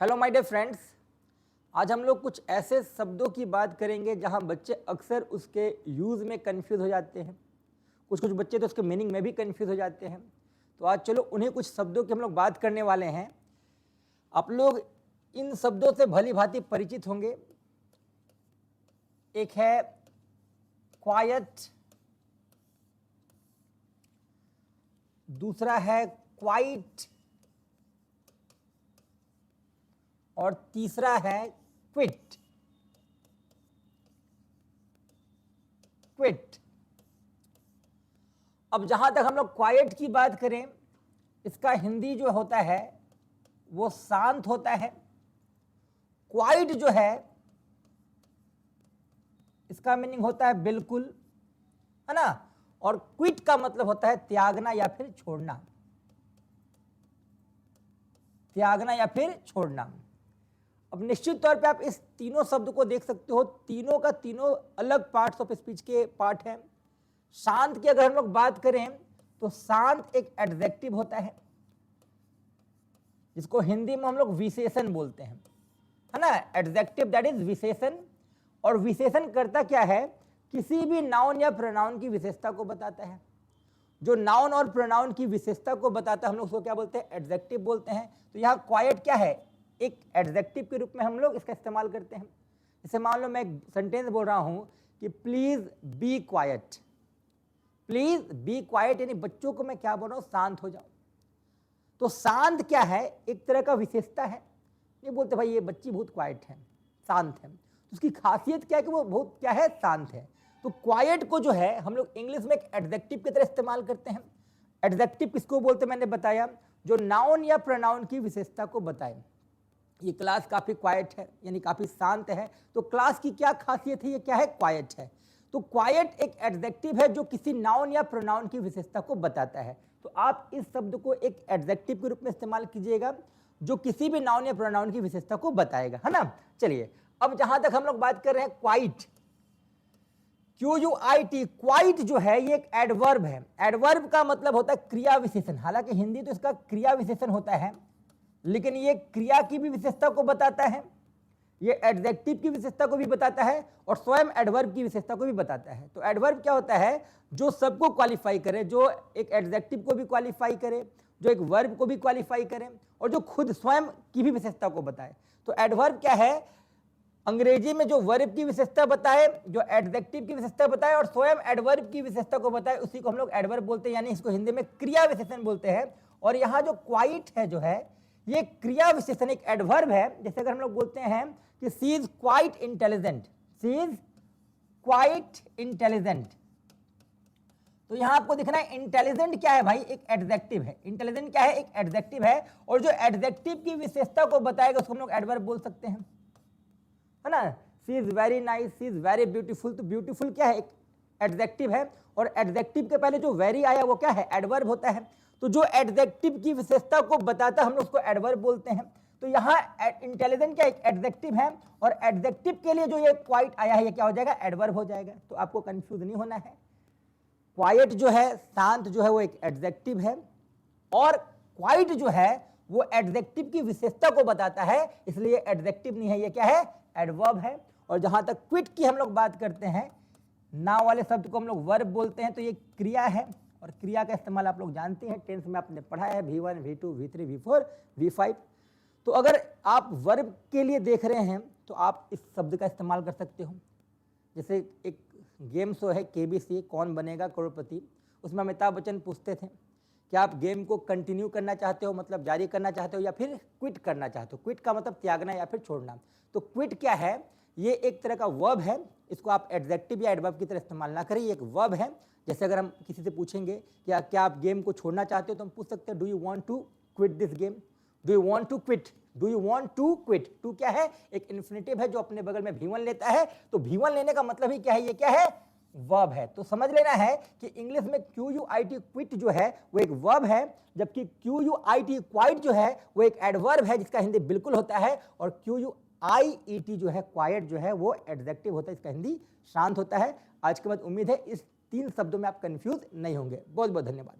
Hello my dear friends, आज हम लोग कुछ ऐसे शब्दों की बात करेंगे जहां बच्चे अक्सर उसके यूज़ में कंफ्यूज हो जाते हैं। कुछ कुछ बच्चे तो उसके मीनिंग में भी कंफ्यूज हो जाते हैं। तो आज चलो उन्हीं कुछ शब्दों की हम लोग बात करने वाले हैं। आप लोग इन शब्दों से भली भांति परिचित होंगे। एक है क्वाइट, दूसरा है क्वाइट और तीसरा है क्विट। क्विट। अब जहां तक हम लोग क्वाइट की बात करें, इसका हिंदी जो होता है वो शांत होता है। क्वाइट जो है इसका मीनिंग होता है बिल्कुल, है ना। और क्विट का मतलब होता है त्यागना या फिर छोड़ना। त्यागना या फिर छोड़ना। अब निश्चित तौर पे आप इस तीनों शब्द को देख सकते हो, तीनों का तीनों अलग पार्ट्स ऑफ स्पीच के पार्ट हैं। शांत की अगर हम लोग बात करें तो शांत एक एडजेक्टिव होता है जिसको हिंदी में हम लोग विशेषण बोलते हैं, है ना। एडजेक्टिव दैट इज विशेषण। और विशेषण करता क्या है, किसी भी नाउन या प्रोनाउन की विशेषता को बताता है। जो नाउन और प्रोनाउन की विशेषता को बताता है हम लोग उसको क्या बोलते हैं, एडजेक्टिव बोलते हैं। तो यहाँ क्वाइट क्या है, एक एडजेक्टिव के रूप में हम लोग इसका इस्तेमाल करते हैं। जैसे मान लो मैं एक सेंटेंस बोल रहा हूं कि please be quite. Please be quite यानी बच्चों को मैं क्या बोल रहा हूं, शांत हो जाओ। तो शांत क्या है, एक तरह का विशेषता है। ये बोलते भाई ये बच्ची बहुत क्वाइट है, शांत है। तो उसकी खासियत क्या है कि वो बहुत क्या है, शांत है। तो क्वाइट को जो है हम लोग इंग्लिश में एक एडजेक्टिव की तरह इस्तेमाल करते हैं। एडजेक्टिव किसको बोलते हैं मैंने बताया, जो नाउन या प्रोनाउन की विशेषता को बताए। ये क्लास काफ़ी क्वाइट है यानी काफ़ी शांत है। तो क्लास की क्या खासियत है, ये क्या है, क्वाइट है। तो क्वाइट एक एडजेक्टिव है जो किसी नाउन या प्रोनाउन की विशेषता को बताता है। तो आप इस शब्द को एक एडजेक्टिव के रूप में इस्तेमाल कीजिएगा जो किसी भी नाउन या प्रोनाउन की विशेषता को बताएगा, है ना। चलिए अब जहां तक हम लोग बात कर रहे हैं क्वाइट, QUIT, क्वाइट जो है ये एक एडवर्ब है। एडवर्ब का मतलब होता है क्रिया विशेषण। हालांकि हिंदी तो इसका क्रिया विशेषण होता है, लेकिन ये क्रिया की भी विशेषता को बताता है, ये एडजेक्टिव की विशेषता को भी बताता है और स्वयं एडवर्ब की विशेषता को भी बताता है। तो एडवर्ब क्या होता है, जो सबको क्वालिफाई करे, जो एक एडजेक्टिव को भी क्वालिफाई करे, जो एक वर्ब को भी क्वालिफाई करे और जो खुद स्वयं की भी विशेषता को बताए। तो एडवर्ब क्या है, अंग्रेजी में जो वर्ब की विशेषता बताए, जो एडजेक्टिव की विशेषता बताए और स्वयं एडवर्ब की विशेषता को बताए, उसी को हम लोग एडवर्ब बोलते हैं, यानी इसको हिंदी में क्रिया विशेषण बोलते हैं। और यहाँ जो क्वाइट है जो है ये क्रिया विशेषण एक एडवर्ब है। जैसे अगर हम लोग बोलते हैं कि she is quite intelligent, she is quite intelligent, तो यहां आपको दिखना है इंटेलिजेंट क्या है भाई, एक एडजेक्टिव है। इंटेलिजेंट क्या है, एक एडजेक्टिव है। और जो एडजेक्टिव की विशेषता को बताएगा उसको हम लोग एडवर्ब बोल सकते हैं, है ना। She is very nice, she is very beautiful, तो ब्यूटीफुल क्या है, एक एडजेक्टिव है। और एडजेक्टिव के पहले जो वेरी आया वो क्या है, एडवर्ब होता है। तो जो एडजेक्टिव की विशेषता को बताता है हम लोग उसको एडवर्ब बोलते हैं। तो यहाँ इंटेलिजेंट क्या एक एडजेक्टिव है और एडजेक्टिव के लिए जो ये क्वाइट आया है ये क्या हो जाएगा, एडवर्ब हो जाएगा। तो आपको कंफ्यूज नहीं होना है। क्वाइट जो है, शांत जो है, वो एक एडजेक्टिव है और क्वाइट जो है वो एडजेक्टिव की विशेषता को बताता है, इसलिए एडजेक्टिव नहीं है, ये क्या है, एडवर्ब है। और जहां तक क्विट की हम लोग बात करते हैं, नाउ वाले शब्द को हम लोग वर्ब बोलते हैं। तो ये क्रिया है और क्रिया का इस्तेमाल आप लोग जानते हैं, टेंस में आपने पढ़ा है, V1, V2, V3, V4, V5। तो अगर आप वर्ब के लिए देख रहे हैं तो आप इस शब्द का इस्तेमाल कर सकते हो। जैसे एक गेम शो है KBC, कौन बनेगा करोड़पति, उसमें अमिताभ बच्चन पूछते थे कि आप गेम को कंटिन्यू करना चाहते हो, मतलब जारी करना चाहते हो, या फिर क्विट करना चाहते हो। क्विट का मतलब त्यागना या फिर छोड़ना। तो क्विट क्या है, ये एक तरह का वर्ब है। इसको आप एडजेक्टिव या एडवर्ब की तरह इस्तेमाल ना करें, ये एक वर्ब है। जैसे अगर हम किसी से पूछेंगे कि क्या आप गेम को छोड़ना चाहते हो, तो हम पूछ सकते हैं do you want to quit this game, do you want to quit, do you want to quit. To क्या है, एक इन्फिनेटिव है जो अपने बगल में V1 लेता है। तो V1 लेने का मतलब ही क्या है, ये क्या है, वर्ब है। तो समझ लेना है कि इंग्लिश में QUIT क्विट जो है वो एक वर्ब है, जबकि QUIT क्वाइट जो है वो एक एडवर्ब है जिसका हिंदी बिल्कुल होता है। और QUIET जो है, क्वाइट जो है, वो एडजेक्टिव होता है, इसका हिंदी शांत होता है। आज के बाद उम्मीद है इस 3 शब्दों में आप कंफ्यूज नहीं होंगे। बहुत बहुत धन्यवाद।